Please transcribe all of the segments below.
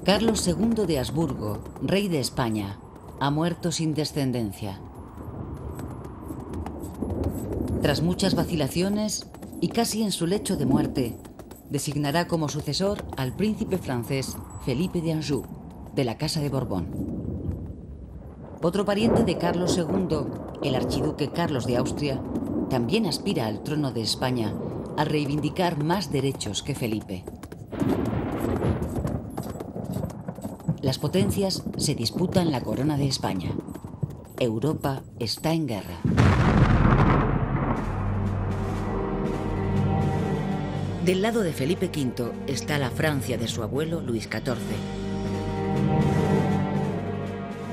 Carlos II de Habsburgo, rey de España, ha muerto sin descendencia. Tras muchas vacilaciones y casi en su lecho de muerte, designará como sucesor al príncipe francés Felipe de Anjou, de la Casa de Borbón. Otro pariente de Carlos II, el archiduque Carlos de Austria, también aspira al trono de España al reivindicar más derechos que Felipe. Las potencias se disputan la corona de España. Europa está en guerra. Del lado de Felipe V está la Francia de su abuelo Luis XIV.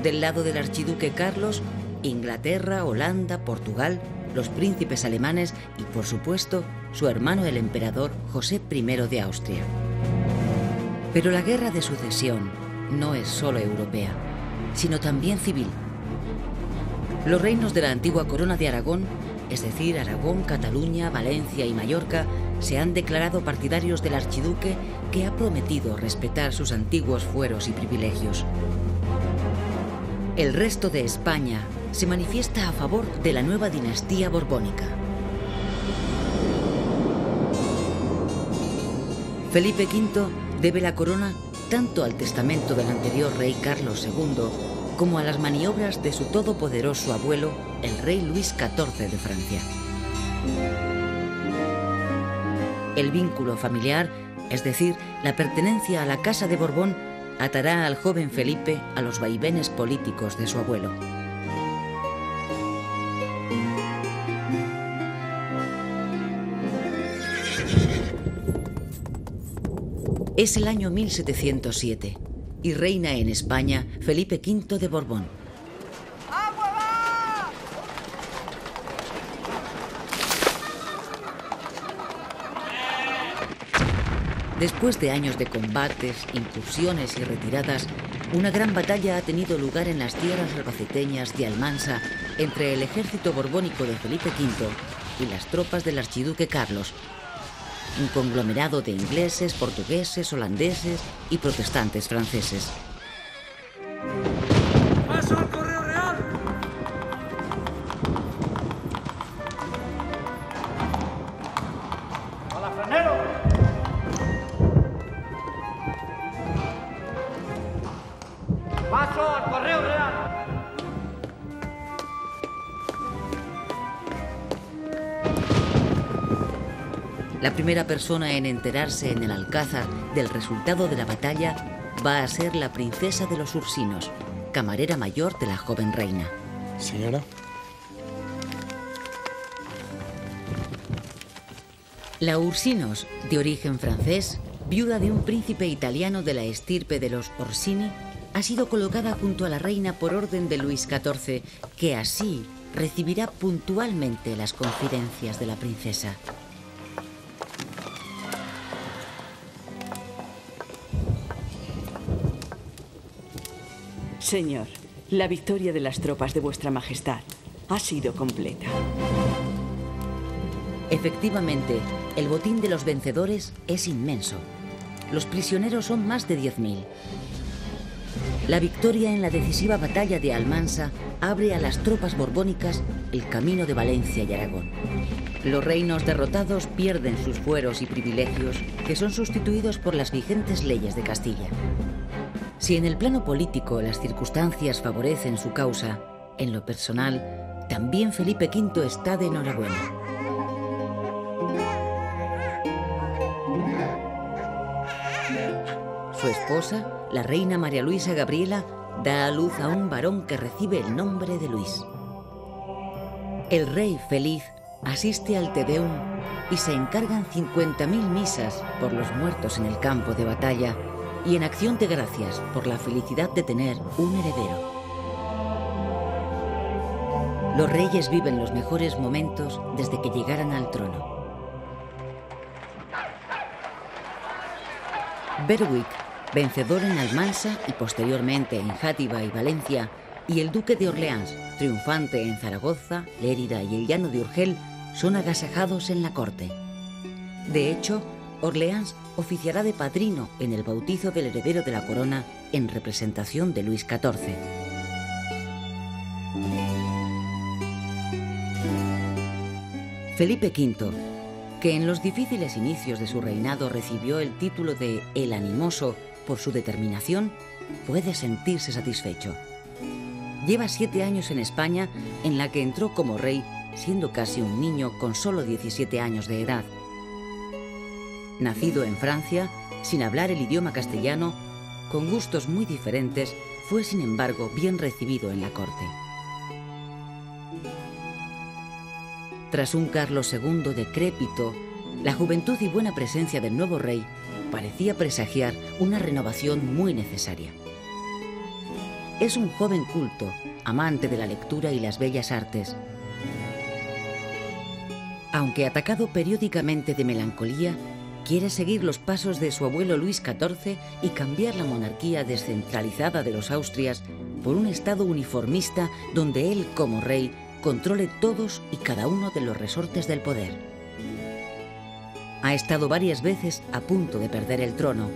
Del lado del archiduque Carlos, Inglaterra, Holanda, Portugal, los príncipes alemanes y, por supuesto, su hermano el emperador José I de Austria. Pero la guerra de sucesión no es solo europea, sino también civil. Los reinos de la antigua corona de Aragón, es decir, Aragón, Cataluña, Valencia y Mallorca, se han declarado partidarios del archiduque, que ha prometido respetar sus antiguos fueros y privilegios. El resto de España se manifiesta a favor de la nueva dinastía borbónica. Felipe V debe la corona tanto al testamento del anterior rey Carlos II como a las maniobras de su todopoderoso abuelo, el rey Luis XIV de Francia. El vínculo familiar, es decir, la pertenencia a la Casa de Borbón, atará al joven Felipe a los vaivenes políticos de su abuelo. Es el año 1707 y reina en España Felipe V de Borbón. Después de años de combates, incursiones y retiradas, una gran batalla ha tenido lugar en las tierras albaceteñas de Almansa entre el ejército borbónico de Felipe V y las tropas del archiduque Carlos, un conglomerado de ingleses, portugueses, holandeses y protestantes franceses. ¡Paso al correo real! ¡Hola, franero! ¡Paso al correo real! La primera persona en enterarse en el Alcázar del resultado de la batalla va a ser la princesa de los Ursinos, camarera mayor de la joven reina. Señora. La Ursinos, de origen francés, viuda de un príncipe italiano de la estirpe de los Orsini, ha sido colocada junto a la reina por orden de Luis XIV, que así recibirá puntualmente las confidencias de la princesa. Señor, la victoria de las tropas de vuestra majestad ha sido completa. Efectivamente, el botín de los vencedores es inmenso. Los prisioneros son más de 10.000. La victoria en la decisiva batalla de Almansa abre a las tropas borbónicas el camino de Valencia y Aragón. Los reinos derrotados pierden sus fueros y privilegios, que son sustituidos por las vigentes leyes de Castilla. Si en el plano político las circunstancias favorecen su causa, en lo personal, también Felipe V está de enhorabuena. Su esposa, la reina María Luisa Gabriela, da a luz a un varón que recibe el nombre de Luis. El rey feliz asiste al Te Deum y se encargan 50.000 misas por los muertos en el campo de batalla y en acción de gracias por la felicidad de tener un heredero. Los reyes viven los mejores momentos desde que llegaran al trono. Berwick, vencedor en Almansa y posteriormente en Játiva y Valencia, y el duque de Orleans, triunfante en Zaragoza, Lérida y el llano de Urgel, son agasajados en la corte. De hecho, Orleans oficiará de padrino en el bautizo del heredero de la corona en representación de Luis XIV. Felipe V, que en los difíciles inicios de su reinado recibió el título de El Animoso por su determinación, puede sentirse satisfecho. Lleva 7 años en España, en la que entró como rey siendo casi un niño con solo 17 años de edad. Nacido en Francia, sin hablar el idioma castellano, con gustos muy diferentes, fue sin embargo bien recibido en la corte. Tras un Carlos II decrépito, la juventud y buena presencia del nuevo rey parecía presagiar una renovación muy necesaria. Es un joven culto, amante de la lectura y las bellas artes. Aunque atacado periódicamente de melancolía, quiere seguir los pasos de su abuelo Luis XIV y cambiar la monarquía descentralizada de los Austrias por un estado uniformista donde él, como rey, controle todos y cada uno de los resortes del poder. Ha estado varias veces a punto de perder el trono.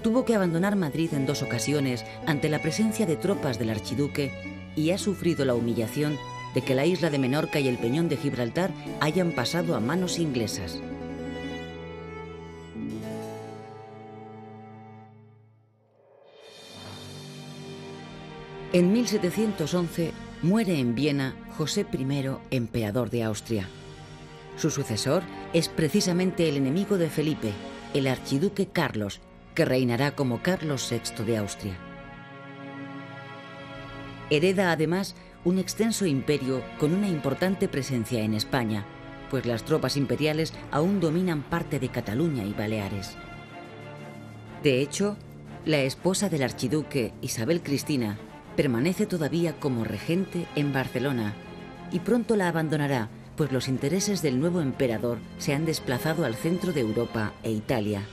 Tuvo que abandonar Madrid en 2 ocasiones ante la presencia de tropas del archiduque y ha sufrido la humillación de que la isla de Menorca y el peñón de Gibraltar hayan pasado a manos inglesas. En 1711 muere en Viena José I, emperador de Austria. Su sucesor es precisamente el enemigo de Felipe, el archiduque Carlos, que reinará como Carlos VI de Austria. Hereda además un extenso imperio con una importante presencia en España, pues las tropas imperiales aún dominan parte de Cataluña y Baleares. De hecho, la esposa del archiduque, Isabel Cristina, permanece todavía como regente en Barcelona y pronto la abandonará, pues los intereses del nuevo emperador se han desplazado al centro de Europa e Italia.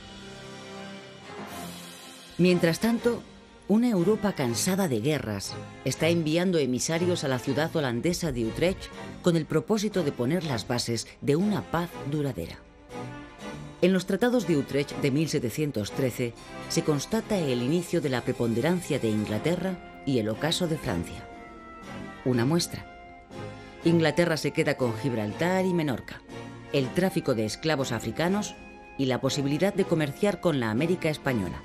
Mientras tanto, una Europa cansada de guerras está enviando emisarios a la ciudad holandesa de Utrecht con el propósito de poner las bases de una paz duradera. En los tratados de Utrecht de 1713 se constata el inicio de la preponderancia de Inglaterra y el ocaso de Francia. Una muestra. Inglaterra se queda con Gibraltar y Menorca, el tráfico de esclavos africanos y la posibilidad de comerciar con la América española.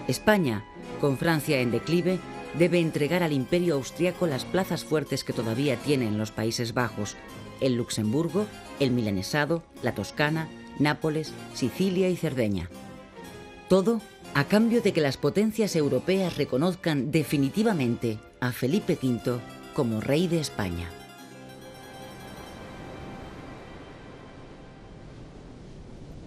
España, con Francia en declive, debe entregar al Imperio austriaco las plazas fuertes que todavía tiene en los Países Bajos, el Luxemburgo, el Milanesado, la Toscana, Nápoles, Sicilia y Cerdeña. Todo a cambio de que las potencias europeas reconozcan definitivamente a Felipe V como rey de España.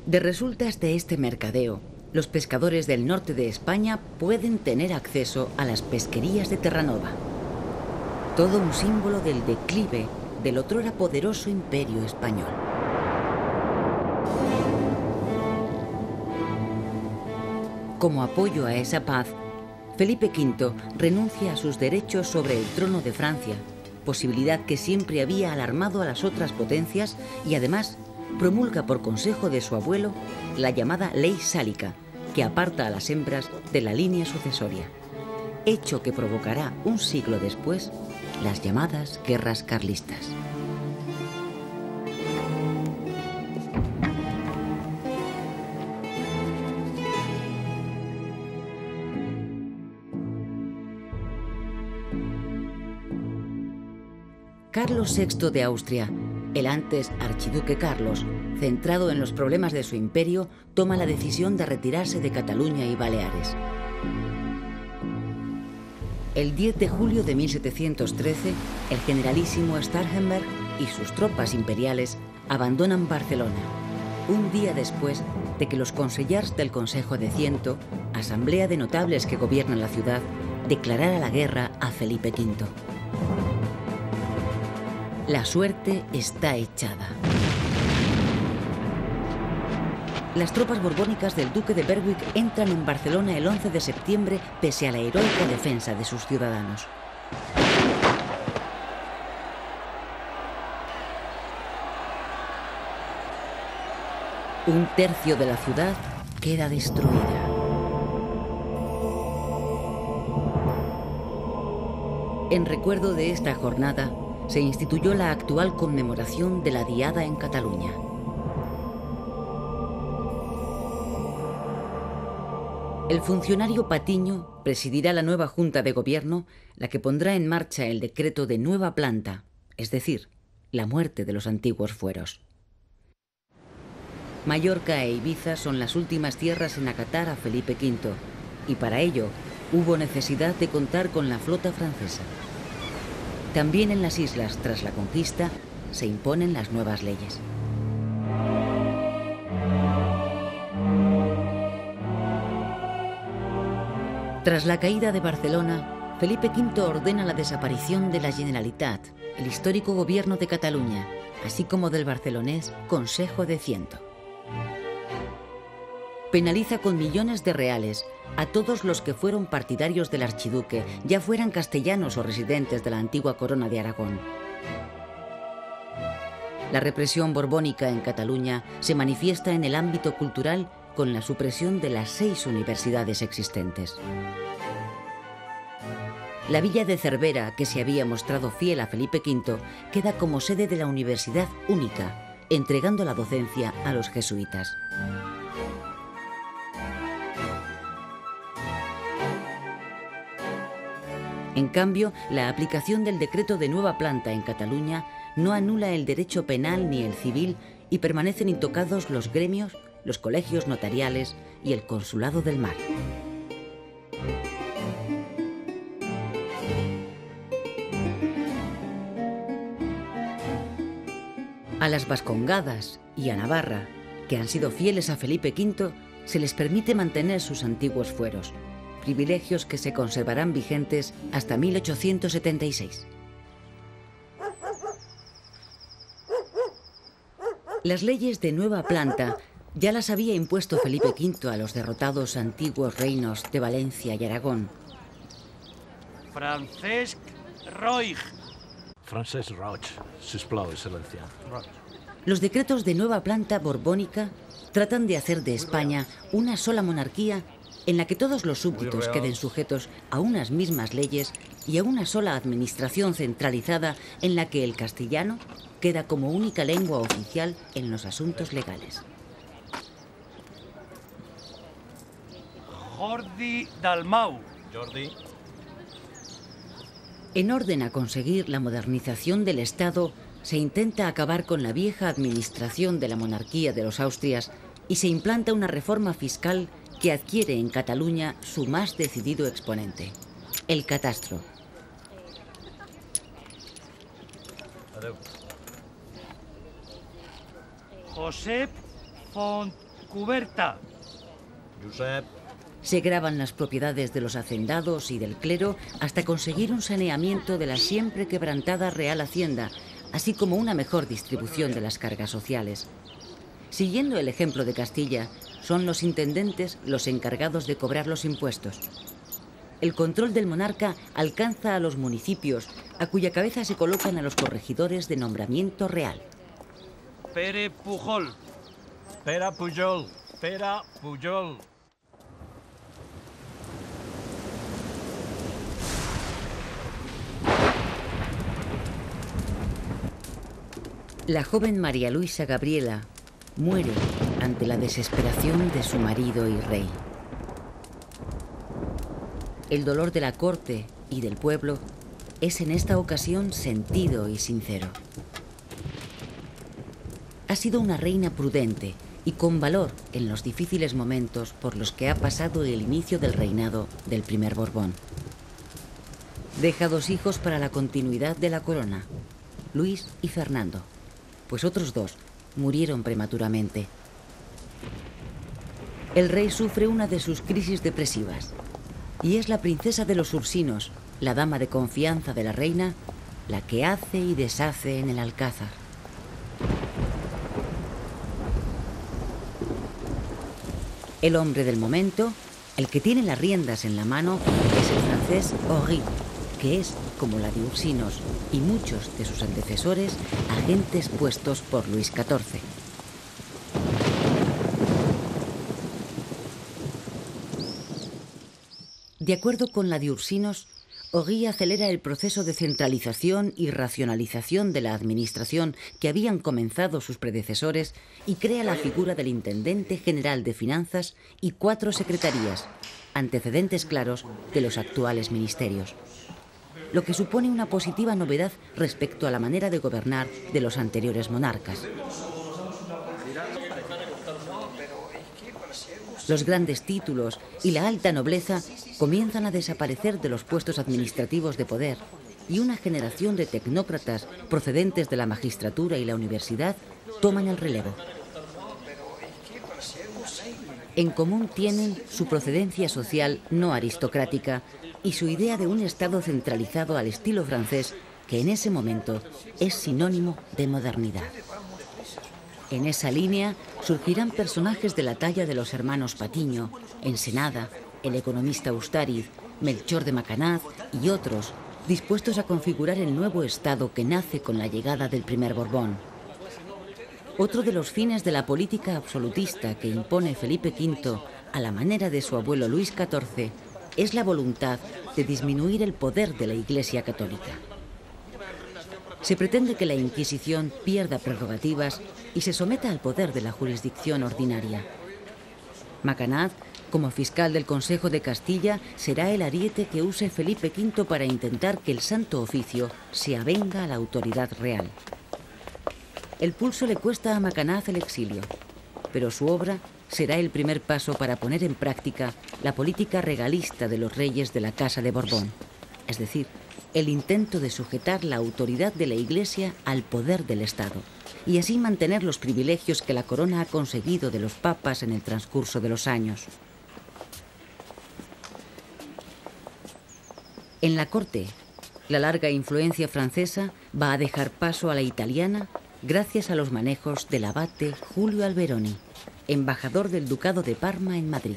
De resultas de este mercadeo, los pescadores del norte de España pueden tener acceso a las pesquerías de Terranova. Todo un símbolo del declive del otrora poderoso imperio español. Como apoyo a esa paz, Felipe V renuncia a sus derechos sobre el trono de Francia, posibilidad que siempre había alarmado a las otras potencias, y además promulga por consejo de su abuelo la llamada Ley Sálica, que aparta a las hembras de la línea sucesoria, hecho que provocará un siglo después las llamadas guerras carlistas. Carlos VI de Austria, el antes archiduque Carlos, centrado en los problemas de su imperio, toma la decisión de retirarse de Cataluña y Baleares. El 10 de julio de 1713, el generalísimo Starhemberg y sus tropas imperiales abandonan Barcelona, un día después de que los consellers del Consejo de Ciento, asamblea de notables que gobiernan la ciudad, declarara la guerra a Felipe V. La suerte está echada. Las tropas borbónicas del duque de Berwick entran en Barcelona el 11 de septiembre pese a la heroica defensa de sus ciudadanos. Un tercio de la ciudad queda destruida. En recuerdo de esta jornada, se instituyó la actual conmemoración de la Diada en Cataluña. El funcionario Patiño presidirá la nueva Junta de Gobierno, la que pondrá en marcha el decreto de nueva planta, es decir, la muerte de los antiguos fueros. Mallorca e Ibiza son las últimas tierras en acatar a Felipe V, y para ello hubo necesidad de contar con la flota francesa. También en las islas, tras la conquista, se imponen las nuevas leyes. Tras la caída de Barcelona, Felipe V ordena la desaparición de la Generalitat, el histórico gobierno de Cataluña, así como del barcelonés Consejo de Ciento. Penaliza con millones de reales a todos los que fueron partidarios del archiduque, ya fueran castellanos o residentes de la antigua corona de Aragón. La represión borbónica en Cataluña se manifiesta en el ámbito cultural con la supresión de las 6 universidades existentes. La villa de Cervera, que se había mostrado fiel a Felipe V, queda como sede de la universidad única, entregando la docencia a los jesuitas. En cambio, la aplicación del decreto de nueva planta en Cataluña no anula el derecho penal ni el civil y permanecen intocados los gremios, los colegios notariales y el consulado del mar. A las Vascongadas y a Navarra, que han sido fieles a Felipe V, se les permite mantener sus antiguos fueros, privilegios que se conservarán vigentes hasta 1876. Las leyes de nueva planta ya las había impuesto Felipe V a los derrotados antiguos reinos de Valencia y Aragón. Francesc Roig. Francesc Roig, sisplau, excelencia. Los decretos de nueva planta borbónica tratan de hacer de España una sola monarquía en la que todos los súbditos queden sujetos a unas mismas leyes y a una sola administración centralizada en la que el castellano queda como única lengua oficial en los asuntos legales. Jordi Dalmau. Jordi. En orden a conseguir la modernización del Estado, se intenta acabar con la vieja administración de la monarquía de los Austrias y se implanta una reforma fiscal que adquiere en Cataluña su más decidido exponente, el catastro. Adeu. Josep Fontcuberta. Josep. Se graban las propiedades de los hacendados y del clero hasta conseguir un saneamiento de la siempre quebrantada Real Hacienda, así como una mejor distribución de las cargas sociales. Siguiendo el ejemplo de Castilla, son los intendentes los encargados de cobrar los impuestos. El control del monarca alcanza a los municipios, a cuya cabeza se colocan a los corregidores de nombramiento real. Pere Pujol. Pere Pujol. Pere Pujol. La joven María Luisa Gabriela muere ante la desesperación de su marido y rey. El dolor de la corte y del pueblo es en esta ocasión sentido y sincero. Ha sido una reina prudente y con valor en los difíciles momentos por los que ha pasado el inicio del reinado del primer Borbón. Deja 2 hijos para la continuidad de la corona, Luis y Fernando, pues otros 2 murieron prematuramente. El rey sufre una de sus crisis depresivas y es la princesa de los Ursinos, la dama de confianza de la reina, la que hace y deshace en el Alcázar. El hombre del momento, el que tiene las riendas en la mano, es el francés Henri, que es, como la de Ursinos y muchos de sus antecesores, agentes puestos por Luis XIV. De acuerdo con la de Ursinos, Ory acelera el proceso de centralización y racionalización de la administración que habían comenzado sus predecesores y crea la figura del Intendente General de Finanzas y 4 secretarías, antecedentes claros de los actuales ministerios, lo que supone una positiva novedad respecto a la manera de gobernar de los anteriores monarcas. Los grandes títulos y la alta nobleza comienzan a desaparecer de los puestos administrativos de poder y una generación de tecnócratas procedentes de la magistratura y la universidad toman el relevo. En común tienen su procedencia social no aristocrática y su idea de un Estado centralizado al estilo francés, que en ese momento es sinónimo de modernidad. En esa línea surgirán personajes de la talla de los hermanos Patiño, Ensenada, el economista Ustariz, Melchor de Macanaz y otros, dispuestos a configurar el nuevo Estado que nace con la llegada del primer Borbón. Otro de los fines de la política absolutista que impone Felipe V a la manera de su abuelo Luis XIV es la voluntad de disminuir el poder de la Iglesia católica. Se pretende que la Inquisición pierda prerrogativas y se someta al poder de la jurisdicción ordinaria. Macanaz, como fiscal del Consejo de Castilla, será el ariete que use Felipe V para intentar que el Santo Oficio se avenga a la autoridad real. El pulso le cuesta a Macanaz el exilio, pero su obra será el primer paso para poner en práctica la política regalista de los reyes de la Casa de Borbón, es decir, el intento de sujetar la autoridad de la Iglesia al poder del Estado y así mantener los privilegios que la corona ha conseguido de los papas en el transcurso de los años. En la corte, la larga influencia francesa va a dejar paso a la italiana gracias a los manejos del abate Julio Alberoni, embajador del Ducado de Parma en Madrid.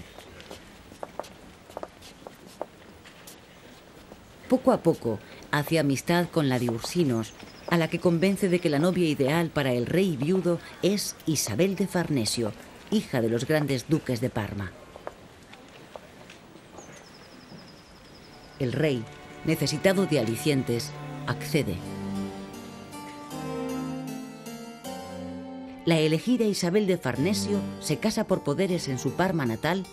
Poco a poco hace amistad con la de Ursinos, a la que convence de que la novia ideal para el rey viudo es Isabel de Farnesio, hija de los grandes duques de Parma. El rey, necesitado de alicientes, accede. La elegida Isabel de Farnesio se casa por poderes en su Parma natal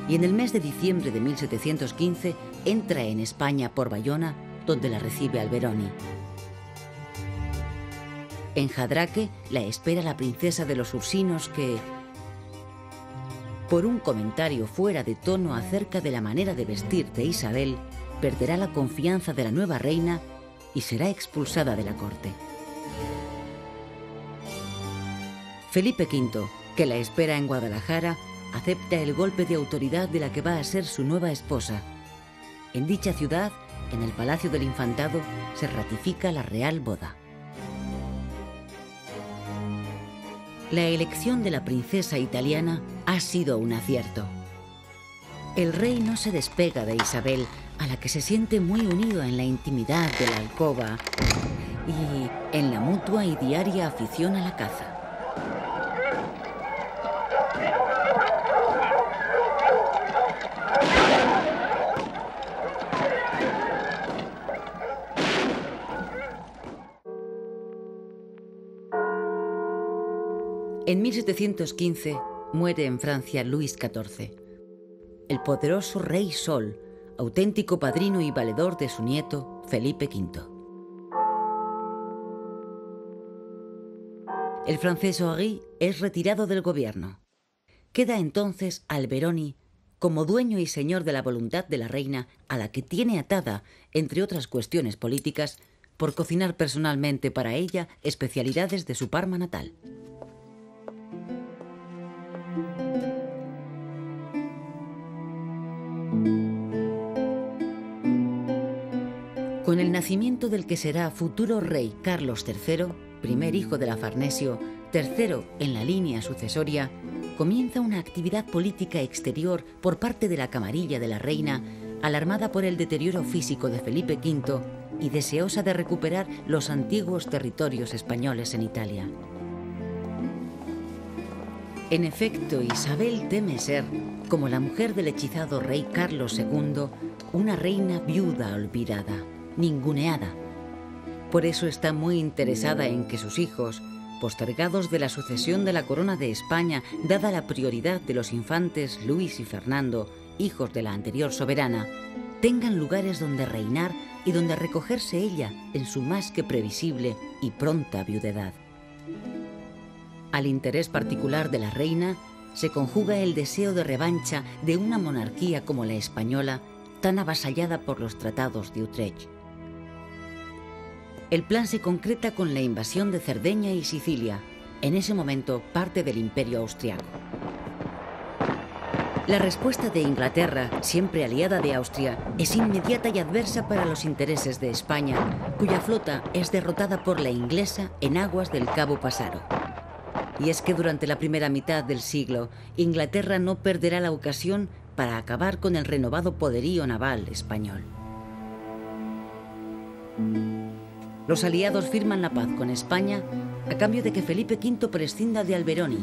y en el mes de diciembre de 1715 entra en España por Bayona, donde la recibe Alberoni. En Jadraque la espera la princesa de los Ursinos que, por un comentario fuera de tono acerca de la manera de vestir de Isabel, perderá la confianza de la nueva reina y será expulsada de la corte. Felipe V, que la espera en Guadalajara, acepta el golpe de autoridad de la que va a ser su nueva esposa. En dicha ciudad, en el Palacio del Infantado, se ratifica la real boda. La elección de la princesa italiana ha sido un acierto. El rey no se despega de Isabel, a la que se siente muy unido en la intimidad de la alcoba y en la mutua y diaria afición a la caza. En 1715 muere en Francia Luis XIV, el poderoso Rey Sol, auténtico padrino y valedor de su nieto Felipe V. El francés Ory es retirado del gobierno. Queda entonces Alberoni como dueño y señor de la voluntad de la reina, a la que tiene atada, entre otras cuestiones políticas, por cocinar personalmente para ella especialidades de su Parma natal. Con el nacimiento del que será futuro rey Carlos III, primer hijo de la Farnesio, tercero en la línea sucesoria, comienza una actividad política exterior por parte de la camarilla de la reina, alarmada por el deterioro físico de Felipe V y deseosa de recuperar los antiguos territorios españoles en Italia. En efecto, Isabel teme ser, como la mujer del hechizado rey Carlos II, una reina viuda olvidada, ninguneada. Por eso está muy interesada en que sus hijos, postergados de la sucesión de la corona de España, dada la prioridad de los infantes Luis y Fernando, hijos de la anterior soberana, tengan lugares donde reinar y donde recogerse ella en su más que previsible y pronta viudedad. Al interés particular de la reina se conjuga el deseo de revancha de una monarquía como la española, tan avasallada por los tratados de Utrecht. El plan se concreta con la invasión de Cerdeña y Sicilia, en ese momento parte del Imperio austriaco. La respuesta de Inglaterra, siempre aliada de Austria, es inmediata y adversa para los intereses de España, cuya flota es derrotada por la inglesa en aguas del Cabo Passaro. Y es que durante la primera mitad del siglo, Inglaterra no perderá la ocasión para acabar con el renovado poderío naval español. Los aliados firman la paz con España a cambio de que Felipe V prescinda de Alberoni,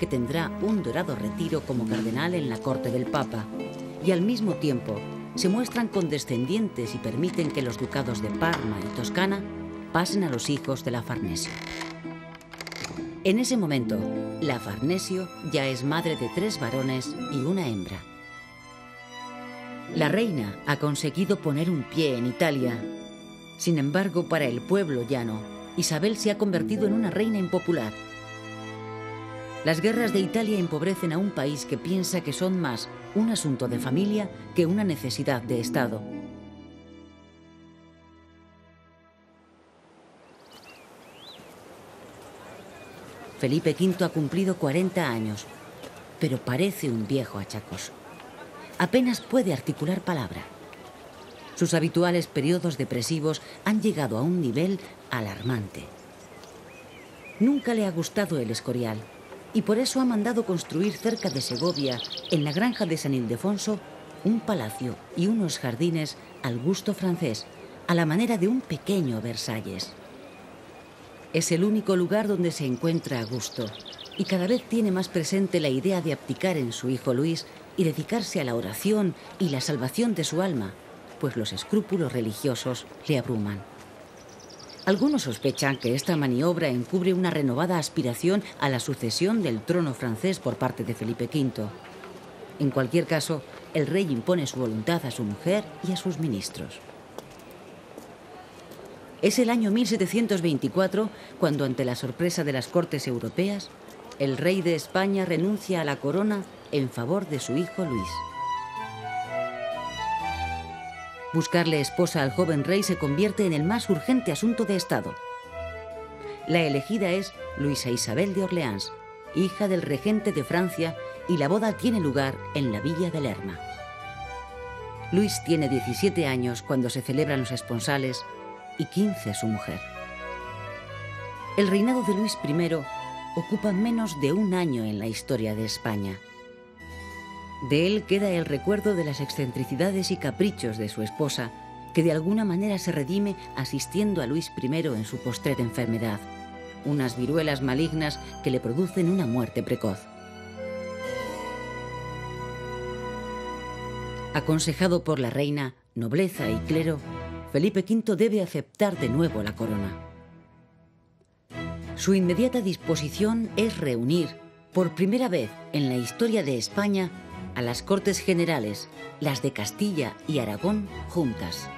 que tendrá un dorado retiro como cardenal en la corte del Papa, y al mismo tiempo se muestran condescendientes y permiten que los ducados de Parma y Toscana pasen a los hijos de la Farnesio. En ese momento, la Farnesio ya es madre de 3 varones y una hembra. La reina ha conseguido poner un pie en Italia. Sin embargo, para el pueblo llano, Isabel se ha convertido en una reina impopular. Las guerras de Italia empobrecen a un país que piensa que son más un asunto de familia que una necesidad de Estado. Felipe V ha cumplido 40 años, pero parece un viejo achacoso. Apenas puede articular palabra. Sus habituales periodos depresivos han llegado a un nivel alarmante. Nunca le ha gustado el Escorial y por eso ha mandado construir cerca de Segovia, en la granja de San Ildefonso, un palacio y unos jardines al gusto francés, a la manera de un pequeño Versalles. Es el único lugar donde se encuentra a gusto y cada vez tiene más presente la idea de abdicar en su hijo Luis y dedicarse a la oración y la salvación de su alma, pues los escrúpulos religiosos le abruman. Algunos sospechan que esta maniobra encubre una renovada aspiración a la sucesión del trono francés por parte de Felipe V. En cualquier caso, el rey impone su voluntad a su mujer y a sus ministros. Es el año 1724 cuando, ante la sorpresa de las cortes europeas, el rey de España renuncia a la corona en favor de su hijo Luis. Buscarle esposa al joven rey se convierte en el más urgente asunto de Estado. La elegida es Luisa Isabel de Orleans, hija del regente de Francia, y la boda tiene lugar en la villa de Lerma. Luis tiene 17 años cuando se celebran los esponsales y 15 su mujer. El reinado de Luis I ocupa menos de un año en la historia de España. De él queda el recuerdo de las excentricidades y caprichos de su esposa, que de alguna manera se redime asistiendo a Luis I en su postrera enfermedad, unas viruelas malignas que le producen una muerte precoz. Aconsejado por la reina, nobleza y clero, Felipe V debe aceptar de nuevo la corona. Su inmediata disposición es reunir, por primera vez en la historia de España, a las Cortes Generales, las de Castilla y Aragón, juntas.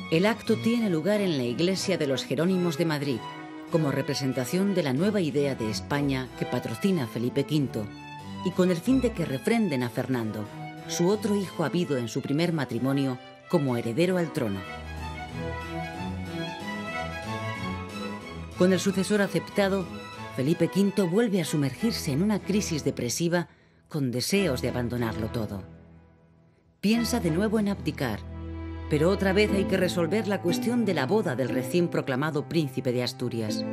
El acto tiene lugar en la iglesia de los Jerónimos de Madrid, como representación de la nueva idea de España que patrocina Felipe V, y con el fin de que refrenden a Fernando, su otro hijo habido en su primer matrimonio, como heredero al trono. Con el sucesor aceptado, Felipe V vuelve a sumergirse en una crisis depresiva con deseos de abandonarlo todo. Piensa de nuevo en abdicar, pero otra vez hay que resolver la cuestión de la boda del recién proclamado príncipe de Asturias.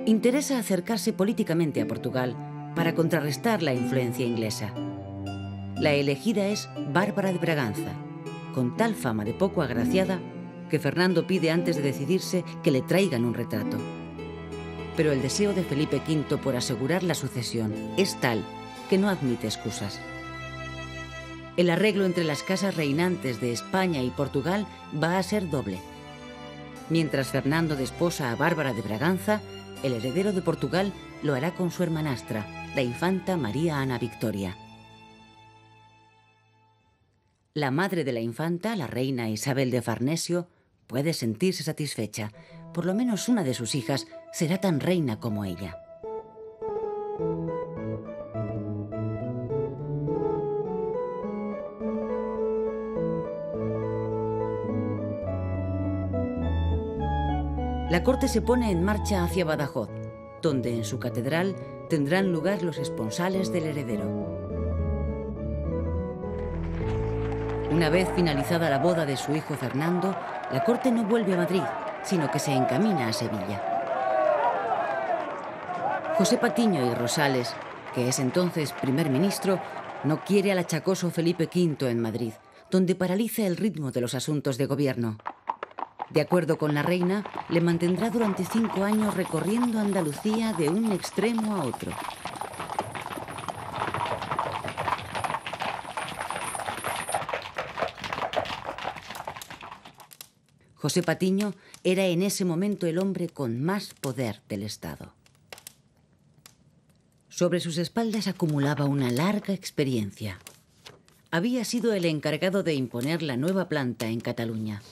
Interesa acercarse políticamente a Portugal para contrarrestar la influencia inglesa. La elegida es Bárbara de Braganza, con tal fama de poco agraciada que porque Fernando pide antes de decidirse que le traigan un retrato. Pero el deseo de Felipe V por asegurar la sucesión es tal que no admite excusas. El arreglo entre las casas reinantes de España y Portugal va a ser doble. Mientras Fernando desposa a Bárbara de Braganza, el heredero de Portugal lo hará con su hermanastra, la infanta María Ana Victoria. La madre de la infanta, la reina Isabel de Farnesio, puede sentirse satisfecha. Por lo menos una de sus hijas será tan reina como ella. La corte se pone en marcha hacia Badajoz, donde en su catedral tendrán lugar los esponsales del heredero. Una vez finalizada la boda de su hijo Fernando, la corte no vuelve a Madrid, sino que se encamina a Sevilla. José Patiño y Rosales, que es entonces primer ministro, no quiere al achacoso Felipe V en Madrid, donde paraliza el ritmo de los asuntos de gobierno. De acuerdo con la reina, le mantendrá durante 5 años recorriendo Andalucía de un extremo a otro. José Patiño era en ese momento el hombre con más poder del Estado. Sobre sus espaldas acumulaba una larga experiencia. Había sido el encargado de imponer la nueva planta en Cataluña,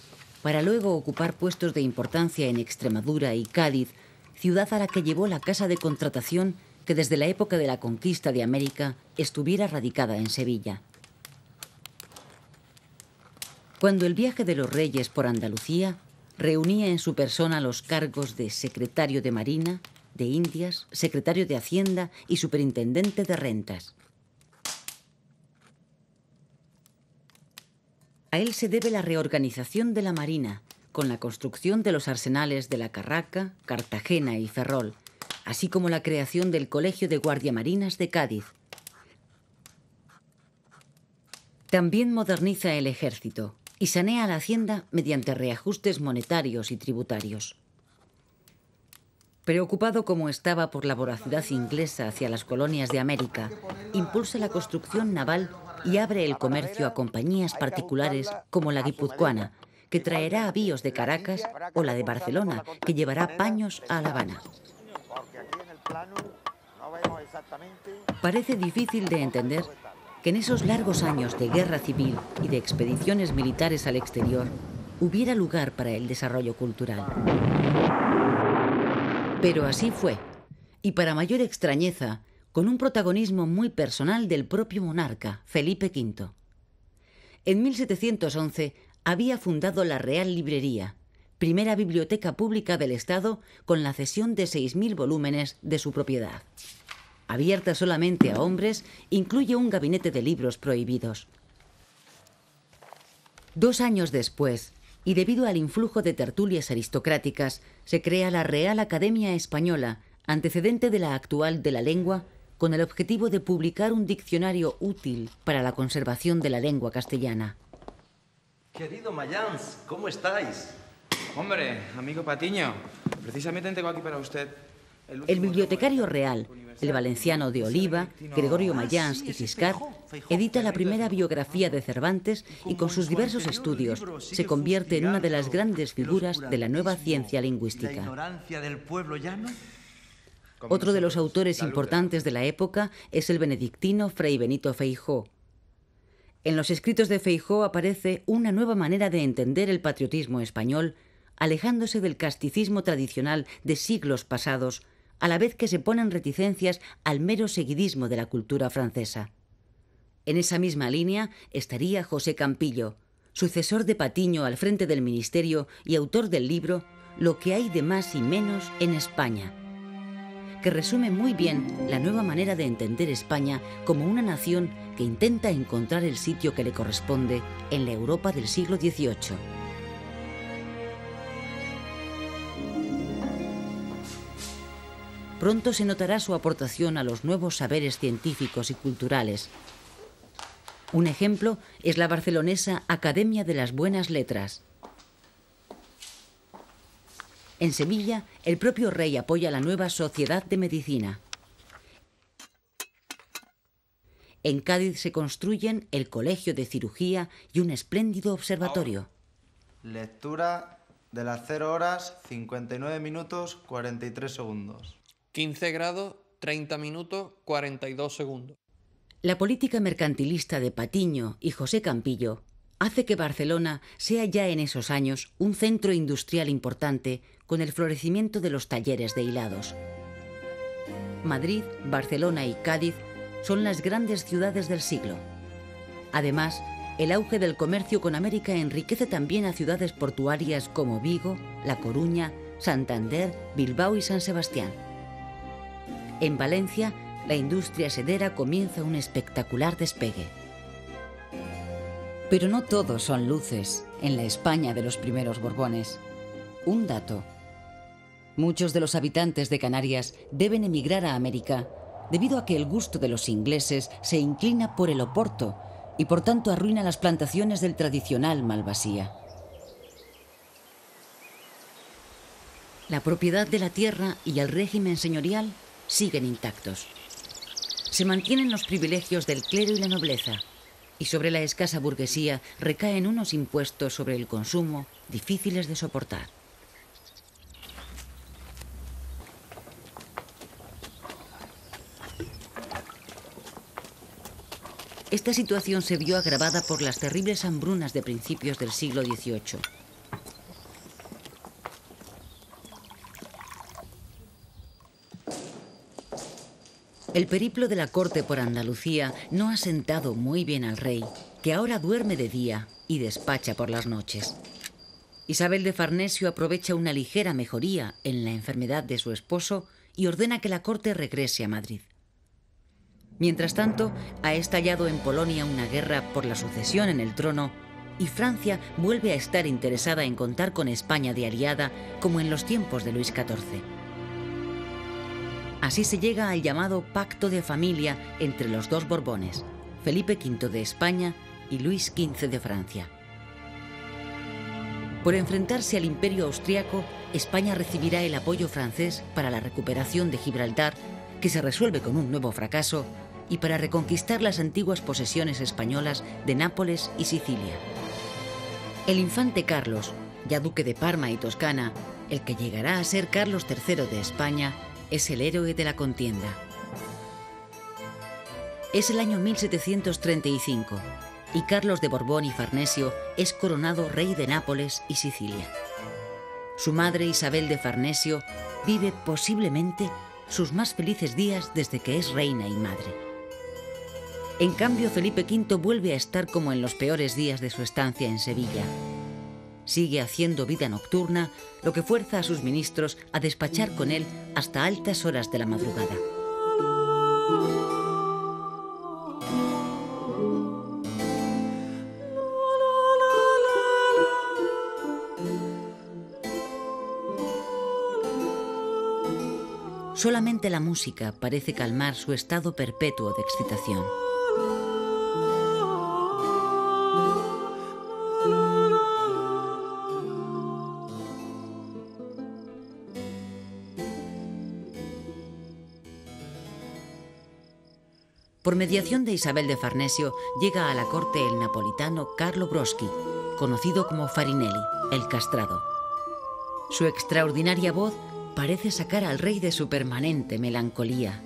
para luego ocupar puestos de importancia en Extremadura y Cádiz, ciudad a la que llevó la casa de contratación que desde la época de la conquista de América estuviera radicada en Sevilla. Cuando el viaje de los reyes por Andalucía reunía en su persona los cargos de secretario de Marina, de Indias, secretario de Hacienda y superintendente de rentas. A él se debe la reorganización de la Marina, con la construcción de los arsenales de La Carraca, Cartagena y Ferrol, así como la creación del Colegio de Guardiamarinas de Cádiz. También moderniza el ejército y sanea la hacienda mediante reajustes monetarios y tributarios. Preocupado como estaba por la voracidad inglesa hacia las colonias de América, impulsa la construcción naval y abre el comercio a compañías particulares como la guipuzcoana, que traerá avíos de Caracas, o la de Barcelona, que llevará paños a La Habana. Parece difícil de entender que en esos largos años de guerra civil y de expediciones militares al exterior hubiera lugar para el desarrollo cultural. Pero así fue, y para mayor extrañeza, con un protagonismo muy personal del propio monarca, Felipe V. En 1711 había fundado la Real Librería, primera biblioteca pública del Estado con la cesión de 6.000 volúmenes de su propiedad. Abierta solamente a hombres, incluye un gabinete de libros prohibidos. 2 años después, y debido al influjo de tertulias aristocráticas, se crea la Real Academia Española, antecedente de la actual de la lengua, con el objetivo de publicar un diccionario útil para la conservación de la lengua castellana. Querido Mayans, ¿cómo estáis? Hombre, amigo Patiño, precisamente tengo aquí para usted el bibliotecario real, el valenciano de Oliva, Gregorio Mayans y Ciscar, edita la primera biografía de Cervantes y con sus diversos estudios se convierte en una de las grandes figuras de la nueva ciencia lingüística. Otro de los autores importantes de la época es el benedictino Fray Benito Feijóo. En los escritos de Feijóo aparece una nueva manera de entender el patriotismo español, alejándose del casticismo tradicional de siglos pasados, a la vez que se ponen reticencias al mero seguidismo de la cultura francesa. En esa misma línea estaría José Campillo, sucesor de Patiño al frente del ministerio y autor del libro Lo que hay de más y menos en España, que resume muy bien la nueva manera de entender España como una nación que intenta encontrar el sitio que le corresponde en la Europa del siglo XVIII. Pronto se notará su aportación a los nuevos saberes científicos y culturales. Un ejemplo es la barcelonesa Academia de las Buenas Letras. En Sevilla, el propio rey apoya la nueva Sociedad de Medicina. En Cádiz se construyen el Colegio de Cirugía y un espléndido observatorio. Lectura de las 0 horas, 59 minutos, 43 segundos. 15 grados, 30 minutos, 42 segundos. La política mercantilista de Patiño y José Campillo hace que Barcelona sea ya en esos años un centro industrial importante con el florecimiento de los talleres de hilados. Madrid, Barcelona y Cádiz son las grandes ciudades del siglo. Además, el auge del comercio con América enriquece también a ciudades portuarias como Vigo, La Coruña, Santander, Bilbao y San Sebastián. En Valencia, la industria sedera comienza un espectacular despegue. Pero no todos son luces en la España de los primeros Borbones. Un dato. Muchos de los habitantes de Canarias deben emigrar a América debido a que el gusto de los ingleses se inclina por el oporto y por tanto arruina las plantaciones del tradicional malvasía. La propiedad de la tierra y el régimen señorial siguen intactos. Se mantienen los privilegios del clero y la nobleza, y sobre la escasa burguesía recaen unos impuestos sobre el consumo difíciles de soportar. Esta situación se vio agravada por las terribles hambrunas de principios del siglo XVIII. El periplo de la corte por Andalucía no ha sentado muy bien al rey, que ahora duerme de día y despacha por las noches. Isabel de Farnesio aprovecha una ligera mejoría en la enfermedad de su esposo y ordena que la corte regrese a Madrid. Mientras tanto, ha estallado en Polonia una guerra por la sucesión en el trono y Francia vuelve a estar interesada en contar con España de aliada como en los tiempos de Luis XIV. Así se llega al llamado Pacto de Familia entre los dos Borbones, Felipe V de España y Luis XV de Francia. Por enfrentarse al Imperio austriaco, España recibirá el apoyo francés para la recuperación de Gibraltar, que se resuelve con un nuevo fracaso, y para reconquistar las antiguas posesiones españolas de Nápoles y Sicilia. El infante Carlos, ya duque de Parma y Toscana, el que llegará a ser Carlos III de España, es el héroe de la contienda. Es el año 1735 y Carlos de Borbón y Farnesio es coronado rey de Nápoles y Sicilia. Su madre Isabel de Farnesio vive posiblemente sus más felices días desde que es reina y madre. En cambio, Felipe V vuelve a estar como en los peores días de su estancia en Sevilla. Sigue haciendo vida nocturna, lo que fuerza a sus ministros a despachar con él hasta altas horas de la madrugada. Solamente la música parece calmar su estado perpetuo de excitación. Por mediación de Isabel de Farnesio, llega a la corte el napolitano Carlo Broschi, conocido como Farinelli, el castrado. Su extraordinaria voz parece sacar al rey de su permanente melancolía.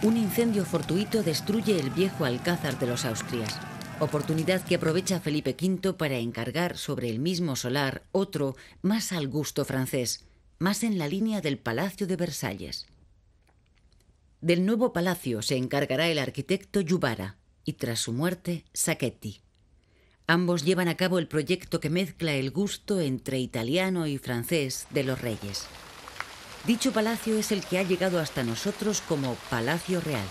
Un incendio fortuito destruye el viejo alcázar de los Austrias, oportunidad que aprovecha Felipe V para encargar sobre el mismo solar otro más al gusto francés, más en la línea del Palacio de Versalles. Del nuevo palacio se encargará el arquitecto Yubara y tras su muerte Sacchetti. Ambos llevan a cabo el proyecto que mezcla el gusto entre italiano y francés de los reyes. Dicho palacio es el que ha llegado hasta nosotros como Palacio Real.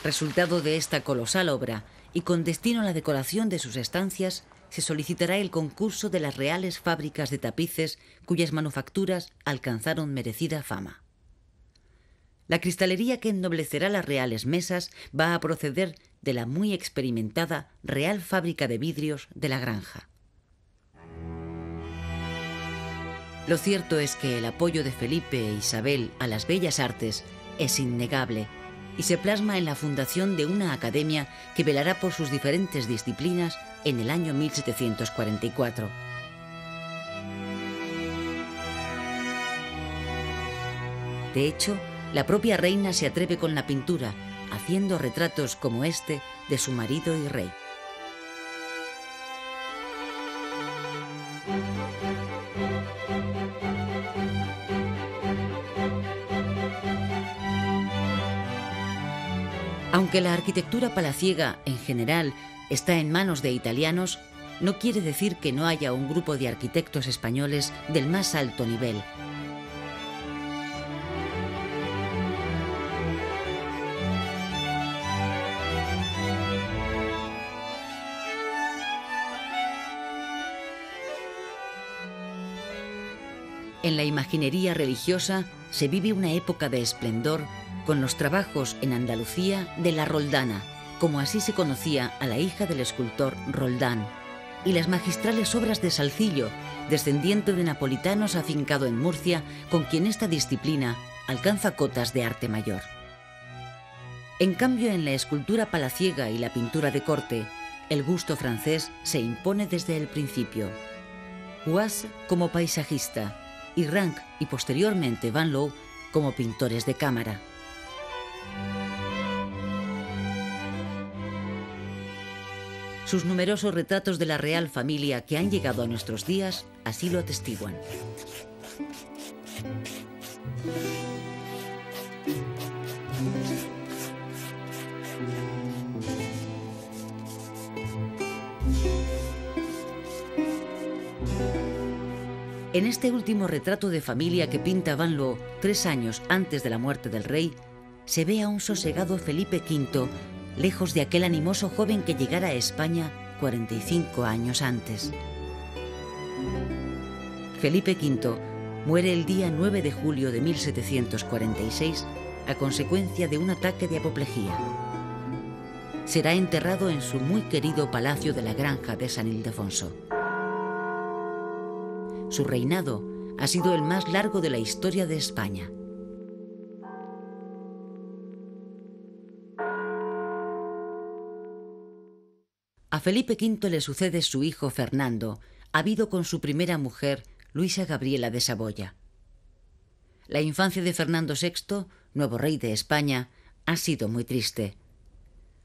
Resultado de esta colosal obra y con destino a la decoración de sus estancias, se solicitará el concurso de las reales fábricas de tapices cuyas manufacturas alcanzaron merecida fama. La cristalería que ennoblecerá las reales mesas va a proceder de la muy experimentada Real Fábrica de Vidrios de la Granja. Lo cierto es que el apoyo de Felipe e Isabel a las bellas artes es innegable y se plasma en la fundación de una academia que velará por sus diferentes disciplinas en el año 1744. De hecho, la propia reina se atreve con la pintura, haciendo retratos como este de su marido y rey. Aunque la arquitectura palaciega, en general, está en manos de italianos, no quiere decir que no haya un grupo de arquitectos españoles del más alto nivel. En la imaginería religiosa se vive una época de esplendor con los trabajos en Andalucía de la Roldana, como así se conocía a la hija del escultor Roldán, y las magistrales obras de Salcillo, descendiente de napolitanos afincado en Murcia, con quien esta disciplina alcanza cotas de arte mayor. En cambio, en la escultura palaciega y la pintura de corte, el gusto francés se impone desde el principio. Huas como paisajista y Rank y posteriormente Van Loo como pintores de cámara. Sus numerosos retratos de la real familia que han llegado a nuestros días así lo atestiguan. En este último retrato de familia que pinta Van Loo 3 años antes de la muerte del rey, se ve a un sosegado Felipe V, lejos de aquel animoso joven que llegara a España 45 años antes. Felipe V muere el día 9 de julio de 1746 a consecuencia de un ataque de apoplejía. Será enterrado en su muy querido palacio de la Granja de San Ildefonso. Su reinado ha sido el más largo de la historia de España. A Felipe V le sucede su hijo Fernando, habido con su primera mujer, Luisa Gabriela de Saboya. La infancia de Fernando VI, nuevo rey de España, ha sido muy triste.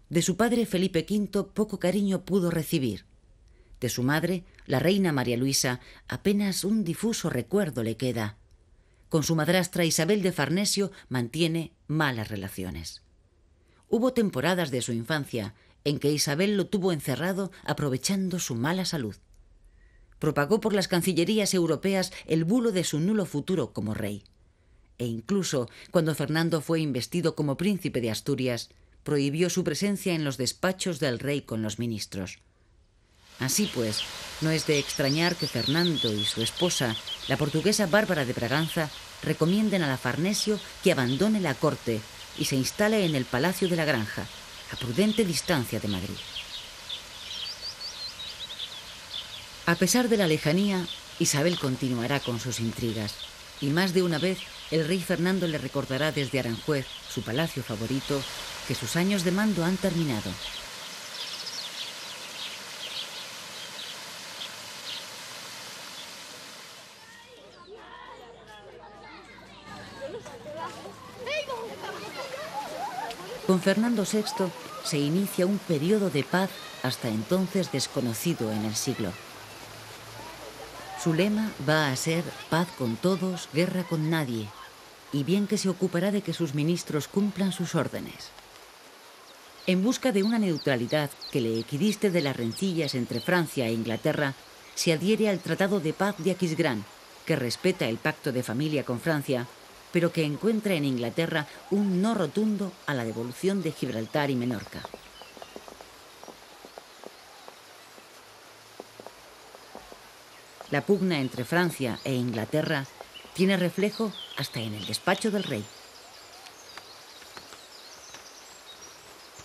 De su padre Felipe V poco cariño pudo recibir. De su madre, la reina María Luisa, apenas un difuso recuerdo le queda. Con su madrastra Isabel de Farnesio mantiene malas relaciones. Hubo temporadas de su infancia en que Isabel lo tuvo encerrado aprovechando su mala salud. Propagó por las cancillerías europeas el bulo de su nulo futuro como rey. E incluso, cuando Fernando fue investido como príncipe de Asturias, prohibió su presencia en los despachos del rey con los ministros. Así pues, no es de extrañar que Fernando y su esposa, la portuguesa Bárbara de Braganza, recomienden a la Farnesio que abandone la corte y se instale en el Palacio de la Granja, a prudente distancia de Madrid. A pesar de la lejanía, Isabel continuará con sus intrigas, y más de una vez el rey Fernando le recordará desde Aranjuez, su palacio favorito, que sus años de mando han terminado. Con Fernando VI se inicia un periodo de paz hasta entonces desconocido en el siglo. Su lema va a ser paz con todos, guerra con nadie, y bien que se ocupará de que sus ministros cumplan sus órdenes. En busca de una neutralidad que le equidiste de las rencillas entre Francia e Inglaterra, se adhiere al Tratado de Paz de Aquisgrán, que respeta el pacto de familia con Francia, pero que encuentra en Inglaterra un no rotundo a la devolución de Gibraltar y Menorca. La pugna entre Francia e Inglaterra tiene reflejo hasta en el despacho del rey.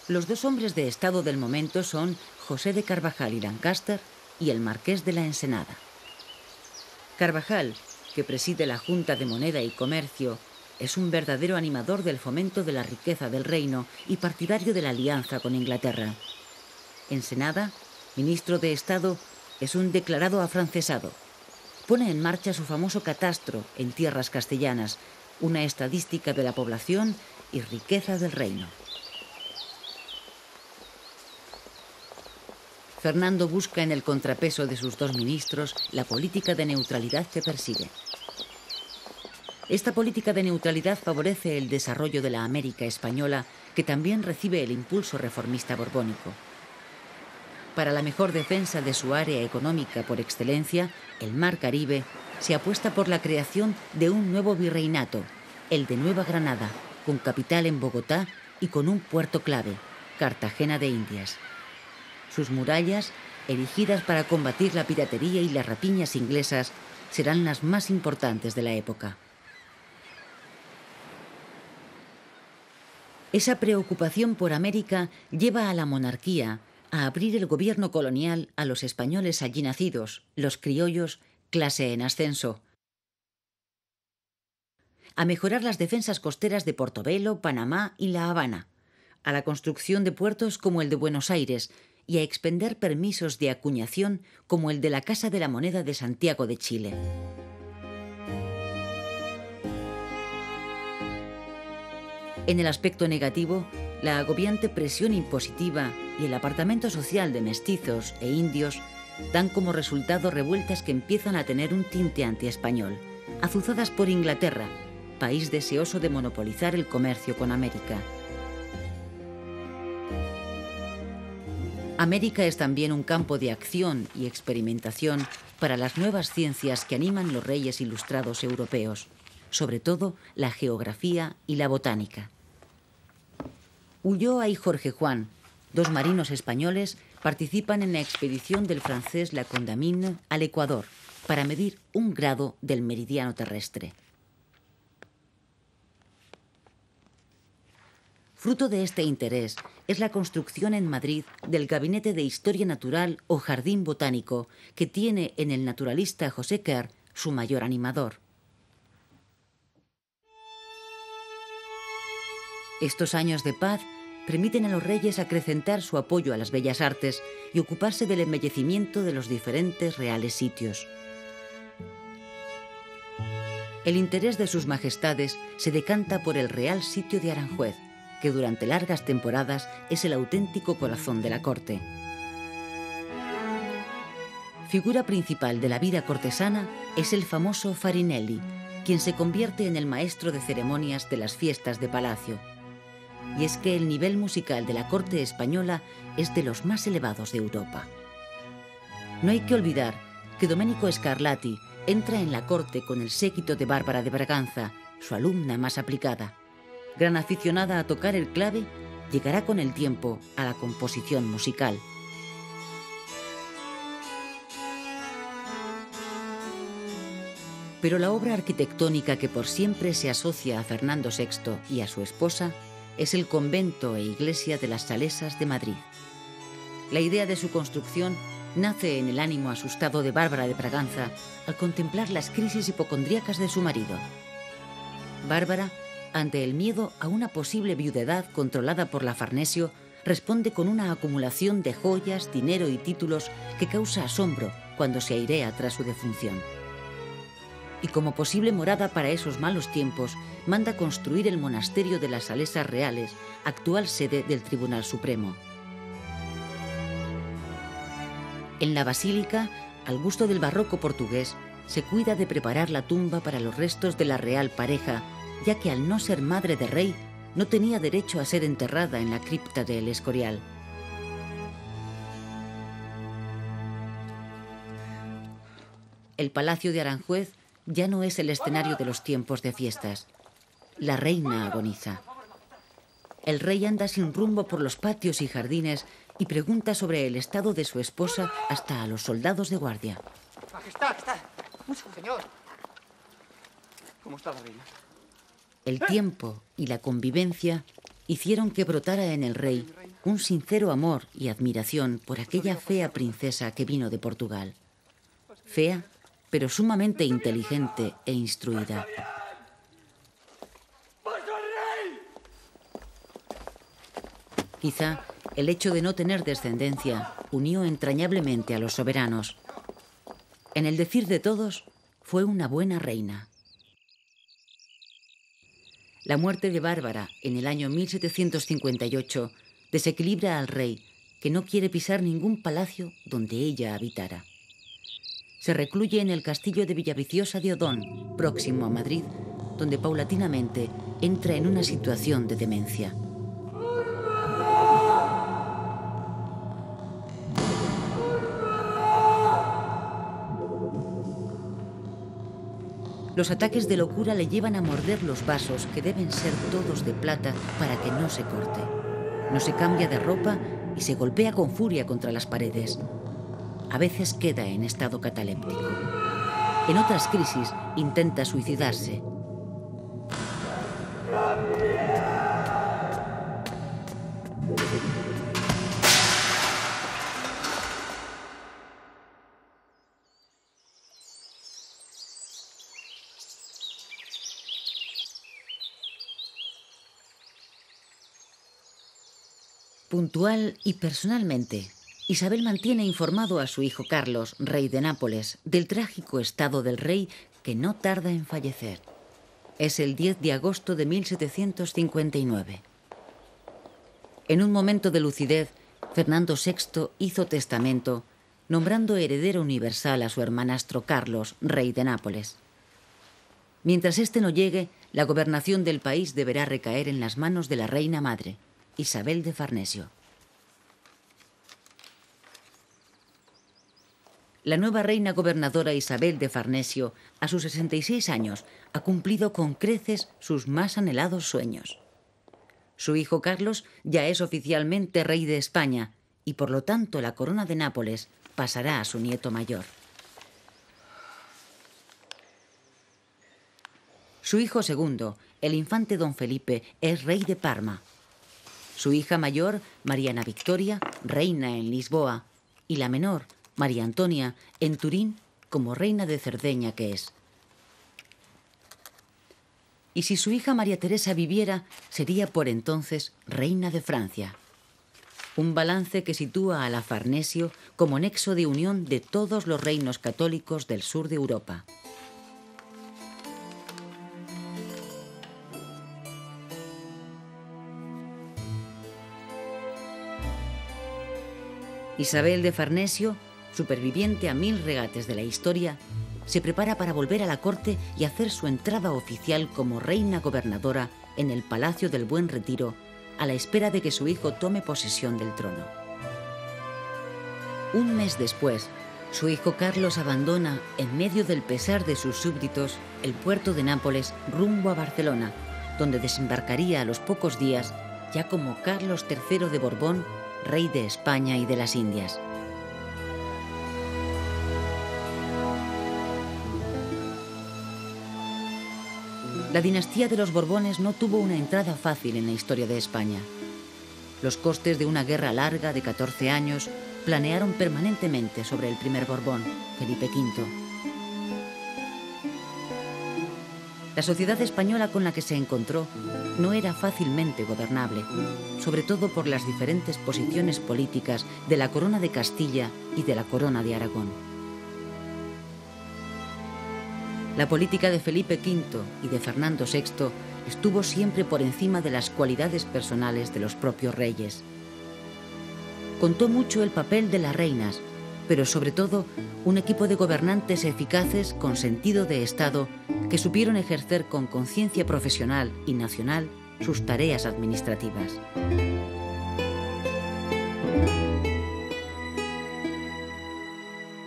Los dos hombres de estado del momento son José de Carvajal y Lancaster y el marqués de la Ensenada. Carvajal, que preside la Junta de Moneda y Comercio, es un verdadero animador del fomento de la riqueza del reino y partidario de la alianza con Inglaterra. Ensenada, ministro de Estado, es un declarado afrancesado. Pone en marcha su famoso catastro en tierras castellanas, una estadística de la población y riqueza del reino. Fernando busca en el contrapeso de sus dos ministros la política de neutralidad que persigue. Esta política de neutralidad favorece el desarrollo de la América española, que también recibe el impulso reformista borbónico. Para la mejor defensa de su área económica por excelencia, el Mar Caribe, se apuesta por la creación de un nuevo virreinato, el de Nueva Granada, con capital en Bogotá y con un puerto clave, Cartagena de Indias. Sus murallas, erigidas para combatir la piratería y las rapiñas inglesas, serán las más importantes de la época. Esa preocupación por América lleva a la monarquía a abrir el gobierno colonial a los españoles allí nacidos, los criollos, clase en ascenso, a mejorar las defensas costeras de Portobelo, Panamá y La Habana, a la construcción de puertos como el de Buenos Aires y a expender permisos de acuñación como el de la Casa de la Moneda de Santiago de Chile. En el aspecto negativo, la agobiante presión impositiva y el apartamento social de mestizos e indios dan como resultado revueltas que empiezan a tener un tinte antiespañol, azuzadas por Inglaterra, país deseoso de monopolizar el comercio con América. América es también un campo de acción y experimentación para las nuevas ciencias que animan los reyes ilustrados europeos, sobre todo la geografía y la botánica. Ulloa y Jorge Juan, dos marinos españoles, participan en la expedición del francés La Condamine al Ecuador para medir 1 grado del meridiano terrestre. Fruto de este interés es la construcción en Madrid del Gabinete de Historia Natural o Jardín Botánico, que tiene en el naturalista José Kerr su mayor animador. Estos años de paz permiten a los reyes acrecentar su apoyo a las bellas artes y ocuparse del embellecimiento de los diferentes reales sitios. El interés de sus majestades se decanta por el Real Sitio de Aranjuez, que durante largas temporadas es el auténtico corazón de la corte. Figura principal de la vida cortesana es el famoso Farinelli, quien se convierte en el maestro de ceremonias de las fiestas de palacio. Y es que el nivel musical de la corte española es de los más elevados de Europa. No hay que olvidar que Domenico Scarlatti entra en la corte con el séquito de Bárbara de Braganza, su alumna más aplicada. Gran aficionada a tocar el clave, llegará con el tiempo a la composición musical. Pero la obra arquitectónica que por siempre se asocia a Fernando VI y a su esposa es el convento e iglesia de las Salesas de Madrid. La idea de su construcción nace en el ánimo asustado de Bárbara de Braganza al contemplar las crisis hipocondríacas de su marido. Bárbara, ante el miedo a una posible viudedad controlada por la Farnesio, responde con una acumulación de joyas, dinero y títulos que causa asombro cuando se airea tras su defunción. Y como posible morada para esos malos tiempos, manda construir el monasterio de las Salesas Reales, actual sede del Tribunal Supremo. En la basílica, al gusto del barroco portugués, se cuida de preparar la tumba para los restos de la real pareja, ya que al no ser madre de rey, no tenía derecho a ser enterrada en la cripta de El Escorial. El Palacio de Aranjuez ya no es el escenario de los tiempos de fiestas. La reina agoniza. El rey anda sin rumbo por los patios y jardines y pregunta sobre el estado de su esposa hasta a los soldados de guardia. Majestad, mucho señor. ¿Cómo está la reina? El tiempo y la convivencia hicieron que brotara en el rey un sincero amor y admiración por aquella fea princesa que vino de Portugal. Fea, pero sumamente inteligente e instruida. Quizá el hecho de no tener descendencia unió entrañablemente a los soberanos. En el decir de todos, fue una buena reina. La muerte de Bárbara en el año 1758 desequilibra al rey, que no quiere pisar ningún palacio donde ella habitara. Se recluye en el castillo de Villaviciosa de Odón, próximo a Madrid, donde paulatinamente entra en una situación de demencia. Los ataques de locura le llevan a morder los vasos, que deben ser todos de plata para que no se corte. No se cambia de ropa y se golpea con furia contra las paredes. A veces queda en estado cataléptico. En otras crisis intenta suicidarse. Puntual y personalmente, Isabel mantiene informado a su hijo Carlos, rey de Nápoles, del trágico estado del rey que no tarda en fallecer. Es el 10 de agosto de 1759. En un momento de lucidez, Fernando VI hizo testamento, nombrando heredero universal a su hermanastro Carlos, rey de Nápoles. Mientras éste no llegue, la gobernación del país deberá recaer en las manos de la reina madre, Isabel de Farnesio. La nueva reina gobernadora Isabel de Farnesio, a sus 66 años, ha cumplido con creces sus más anhelados sueños. Su hijo Carlos ya es oficialmente rey de España y, por lo tanto, la corona de Nápoles pasará a su nieto mayor. Su hijo segundo, el infante don Felipe, es rey de Parma. Su hija mayor, Mariana Victoria, reina en Lisboa, y la menor, María Antonia, en Turín, como reina de Cerdeña que es. Y si su hija María Teresa viviera, sería por entonces reina de Francia. Un balance que sitúa a la Farnesio como nexo de unión de todos los reinos católicos del sur de Europa. Isabel de Farnesio, superviviente a 1000 regates de la historia, se prepara para volver a la corte y hacer su entrada oficial como reina gobernadora en el Palacio del Buen Retiro, a la espera de que su hijo tome posesión del trono. Un mes después, su hijo Carlos abandona, en medio del pesar de sus súbditos, el puerto de Nápoles rumbo a Barcelona, donde desembarcaría a los pocos días, ya como Carlos III de Borbón, rey de España y de las Indias. La dinastía de los Borbones no tuvo una entrada fácil en la historia de España. Los costes de una guerra larga de 14 años planearon permanentemente sobre el primer Borbón, Felipe V. La sociedad española con la que se encontró no era fácilmente gobernable, sobre todo por las diferentes posiciones políticas de la Corona de Castilla y de la Corona de Aragón. La política de Felipe V y de Fernando VI estuvo siempre por encima de las cualidades personales de los propios reyes. Contó mucho el papel de las reinas, pero sobre todo un equipo de gobernantes eficaces con sentido de Estado que supieron ejercer con conciencia profesional y nacional sus tareas administrativas.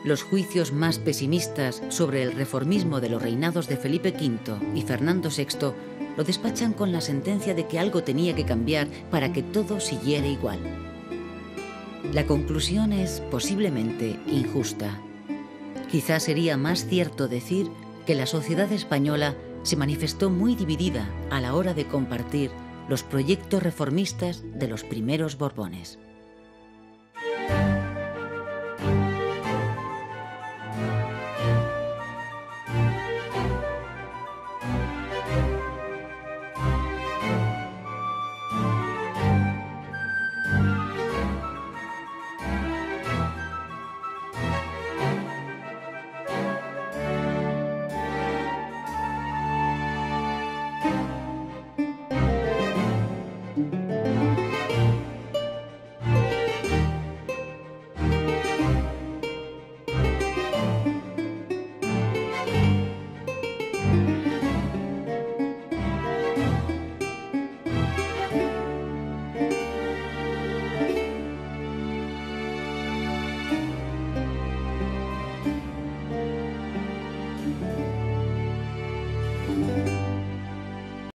Los juicios más pesimistas sobre el reformismo de los reinados de Felipe V y Fernando VI lo despachan con la sentencia de que algo tenía que cambiar para que todo siguiera igual. La conclusión es posiblemente injusta. Quizás sería más cierto decir que la sociedad española se manifestó muy dividida a la hora de compartir los proyectos reformistas de los primeros Borbones.